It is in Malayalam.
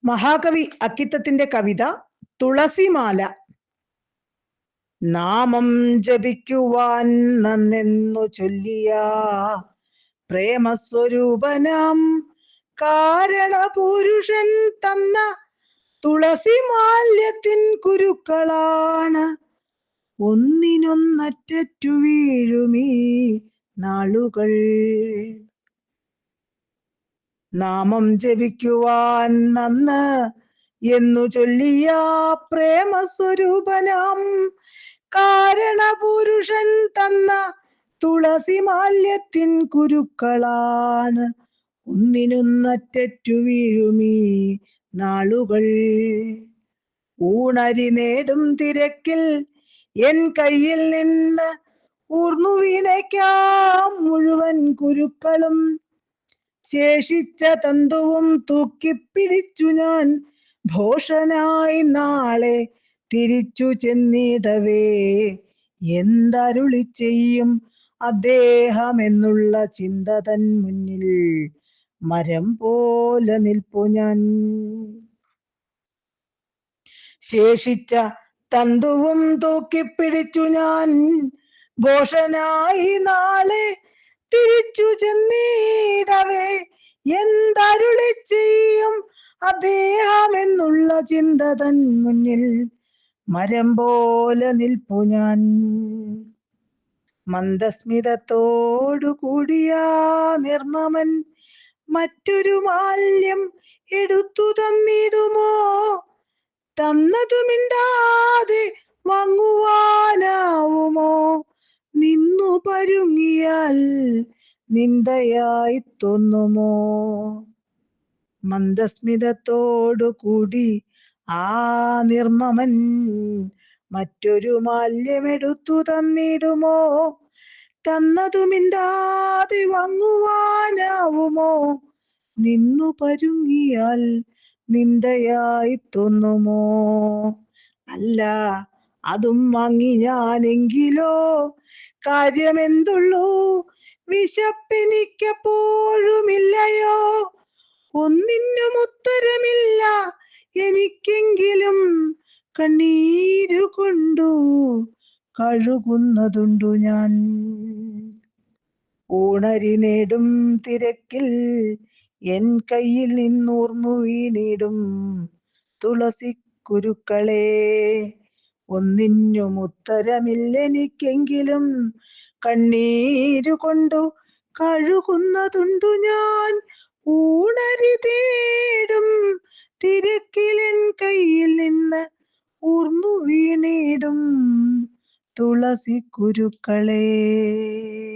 മഹാകവി അക്കിത്തത്തിന്റെ കവിത തുളസിമാല. നാമം ജപിക്കുവാൻ നന്നെന്നു ചൊല്ലിയ പ്രേമസ്വരൂപനാം കാരണപുരുഷൻ തന്ന തുളസിമാല്യത്തിൻ കുരുക്കളാണ് ഒന്നിനൊന്നറ്റു വീഴുമീ നാളുകൾ. നാമം ജപിക്കുവാൻ നന്ന് എന്നു ചൊല്ലിയ പ്രേമസ്വരൂപനാം കാരണപുരുഷൻ തന്ന തുളസിമാല്യത്തിൻ കുരുക്കളാണ് ഒന്നിനൊന്നറ്റു വീഴുമീ നാളുകൾ. ഊണരി നേടും തിരക്കിൽ എൻ കയ്യിൽ നിന്ന് ഊർന്നു വീണേക്കാം മുഴുവൻ കുരുക്കളും. ശേഷിച്ച തന്തുവും തൂക്കിപ്പിടിച്ചു ഞാൻ ഭോഷനായി നാളെ തിരിച്ചു ചെന്നിടവേ എന്തരുളി ചെയ്യും അദ്ദേഹം എന്നുള്ള ചിന്ത തൻ മുന്നിൽ മരം പോലെ നിൽപ്പു ഞാൻ. ശേഷിച്ച തന്തുവും തൂക്കിപ്പിടിച്ചു ഞാൻ ഭോഷനായി നാളെ തിരിച്ചു ചെന്നിടവേ എന്തരുളി ചെയ്യും അദ്ദേഹം എന്നുള്ള ചിന്ത തൻ മുന്നിൽ മരം പോലെ നിൽപ്പു ഞാൻ. മന്ദസ്മിതത്തോടു കൂടിയ നിർമ്മമൻ മറ്റൊരു മാല്യം എടുത്തു തന്നിടുമോ? തന്നതു മിണ്ടാതെ വാങ്ങുവാനാവുമോ? നിന്നു പരുങ്ങിയാൽ നിന്ദയായി തോന്നുമോ? മന്ദസ്മിതത്തോടു കൂടി ആ നിർമ്മമൻ മറ്റൊരു മാല്യമെടുത്തു തന്നിടുമോ? തന്നതു മിണ്ടാതെ വാങ്ങുവാനാവുമോ? നിന്നു പരുങ്ങിയാൽ നിന്ദയായി തോന്നുമോ? അല്ല, അതും വാങ്ങി ഞാനെങ്കിലോ കാര്യമെന്തുള്ളൂ? വിശപ്പെനിക്കെപ്പോഴുമില്ലയോ? ഒന്നിനും ഉത്തരമില്ല എനിക്കെങ്കിലും കണ്ണീരു കൊണ്ടു കഴുകുന്നതുണ്ടു ഞാൻ. ഊണരി നേടും തിരക്കിൽ എൻ കയ്യിൽ നിന്നൂർന്നു വീണിടും തുളസി കുരുക്കളെ. ഒന്നിനും ഉത്തരമില്ലെനിക്കെങ്കിലും കണ്ണീരു കൊണ്ടു കഴുകുന്നതുണ്ടു ഞാൻ. ഊണരി തേടും തിരക്കിലെൻ കയ്യിൽ നിന്ന് ഊർന്നു വീണിടും തുളസി കുരുക്കളെ.